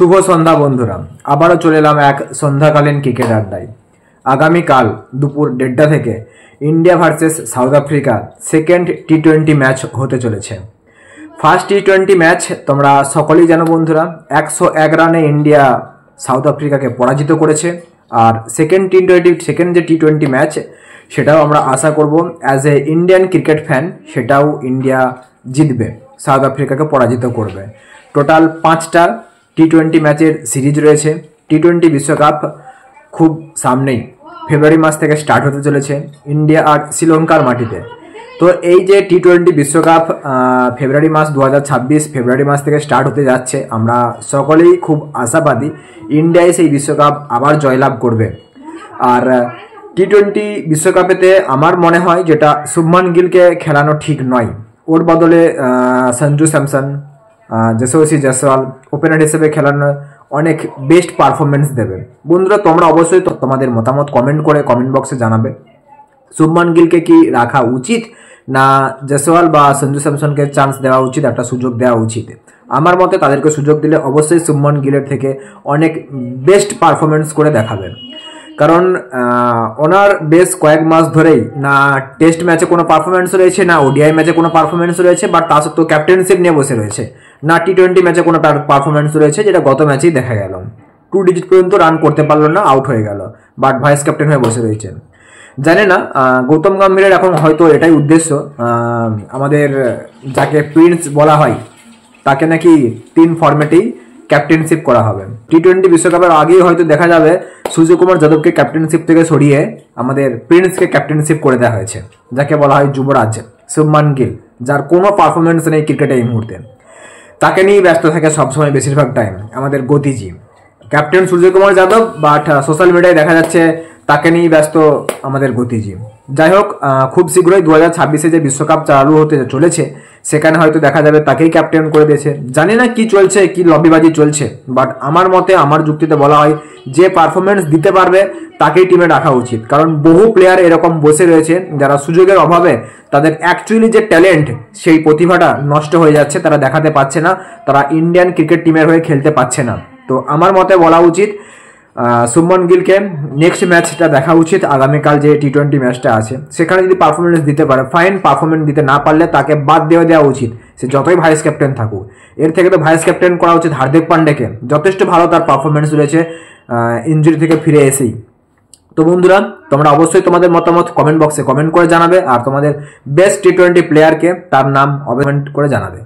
শুভ সন্ধ্যা বন্ধুরা, আবারও চলে এলাম এক সন্ধ্যাকালীন ক্রিকেট আড্ডায়। আগামীকাল দুপুর 1:30 থেকে India versus South Africa second টি-20 ম্যাচ হতে চলেছে। ফার্স্ট টি-20 ম্যাচ তোমরা সকলেই জানো বন্ধুরা, 101 রানে ইন্ডিয়া সাউথ আফ্রিকাকে পরাজিত করেছে। আর সেকেন্ড যে টি-20 ম্যাচ সেটাও আমরা আশা করব as a Indian cricket fan সেটাও ইন্ডিয়া জিতবে, সাউথ আফ্রিকাকে পরাজিত করবে। টোটাল 5টা টি-20 ম্যাচের সিরিজ রয়েছে। টি-20 বিশ্বকাপ খুব সামনেই ফেব্রুয়ারি মাস থেকে স্টার্ট হতে চলেছে ইন্ডিয়া আর শ্রীলঙ্কার মাটিতে। তো এই যে টি-20 বিশ্বকাপ ফেব্রুয়ারি মাস 2026 ফেব্রুয়ারি মাস থেকে স্টার্ট হতে যাচ্ছে, আমরা সকলেই খুব আশাবাদী ইন্ডিয়ায় সেই বিশ্বকাপ আবার জয়লাভ করবে। আর টি-20 বিশ্বকাপেতে আমার মনে হয় যেটা শুভমান গিলকে খেলানো ঠিক নয়, ওর বদলে সঞ্জু স্যামসন, যশস্বী জয়সওয়াল ওপেনার হিসেবে খেলানো অনেক বেস্ট পারফরমেন্স দেবে। বন্ধুরা তোমরা অবশ্যই তোমাদের মতামত কমেন্ট বক্সে জানাবে। শুভমান গিলকে কি রাখা উচিত, না জয়সওয়াল বা সঞ্জু স্যামসনকে চান্স দেওয়া উচিত, একটা সুযোগ দেওয়া উচিত? আমার মতে তাদেরকে সুযোগ দিলে অবশ্যই শুভমান গিলের থেকে অনেক বেস্ট পারফরমেন্স করে দেখাবে। কারণ ওনার বেশ কয়েক মাস ধরেই না টেস্ট ম্যাচে কোনো পারফরমেন্স রয়েছে, না ওডিআই ম্যাচে কোনো পারফরমেন্স রয়েছে, বাট তা সত্ত্বেও ক্যাপ্টেনশিপ নিয়ে বসে রয়েছে। না টি-20 ম্যাচে কোনো পারফরমেন্স রয়েছে, যেটা গত ম্যাচেই দেখা গেল 2 ডিজিট পর্যন্ত রান করতে পারলো না, আউট হয়ে গেল, বাট ভাইস ক্যাপ্টেন হয়ে বসে রয়েছেন। জানি না গৌতম গম্ভীরের এখন হয়তো এটাই উদ্দেশ্য, আমাদের যাকে প্রিন্স বলা হয় তাকে নাকি 3 ফরম্যাটেই ক্যাপ্টেনশিপ করা হবে। টি-20 বিশ্বকাপের আগেই হয়তো দেখা যাবে সূর্যকুমার যাদবকে ক্যাপ্টেনশিপ থেকে সরিয়ে আমাদের প্রিন্সকে ক্যাপ্টেনশিপ করে দেওয়া হয়েছে, যাকে বলা হয় যুবরাজ শুভমান গিল, যার কোনো পারফরমেন্স নেই ক্রিকেটে এই মুহূর্তে। তাকে নিয়েই ব্যস্ত থাকে সবসময় বেশিরভাগ টাইম আমাদের গতিজি captain Suryakumar Yadav, but social মিডিয়ায় দেখা যাচ্ছে তাকে নিয়েই ব্যস্ত আমাদের গতিজি। যাই হোক, খুব শীঘ্রই 2026 যে বিশ্বকাপ চালু হতে চলেছে সেখানে হয়তো দেখা যাবে তাকেই ক্যাপ্টেন করে দিয়েছে। জানি না কি চলছে, কি লবিবাজি চলছে, বাট আমার মতে আমার যুক্তিতে বলা হয় যে পারফরমেন্স দিতে পারবে তাকেই টিমে রাখা উচিত। কারণ বহু প্লেয়ার এরকম বসে রয়েছে যারা সুযোগের অভাবে তাদের অ্যাকচুয়ালি যে ট্যালেন্ট সেই প্রতিভাটা নষ্ট হয়ে যাচ্ছে, তারা দেখাতে পারছে না, তারা ইন্ডিয়ান ক্রিকেট টিমের হয়ে খেলতে পারছে না। তো আমার মতে বলা উচিত শুভমান গিলকে নেক্সট ম্যাচটা দেখা উচিত। আগামীকাল যে টি-20 ম্যাচটা আছে সেখানে যদি পারফরমেন্স দিতে পারে ফাইন, পারফরমেন্স দিতে না পারলে তাকে বাদ দেওয়া উচিত, সে যতই ভাইস ক্যাপ্টেন থাকুক। এর থেকে তো ভাইস ক্যাপ্টেন করা উচিত হার্দিক পান্ডেকে, যথেষ্ট ভালো তার পারফরমেন্স রয়েছে ইনজুরি থেকে ফিরে এসেই। তো বন্ধুরা তোমরা অবশ্যই তোমাদের মতামত কমেন্ট বক্সে কমেন্ট করে জানাবে, আর তোমাদের বেস্ট টি-20 প্লেয়ারকে তার নাম কমেন্ট করে জানাবে।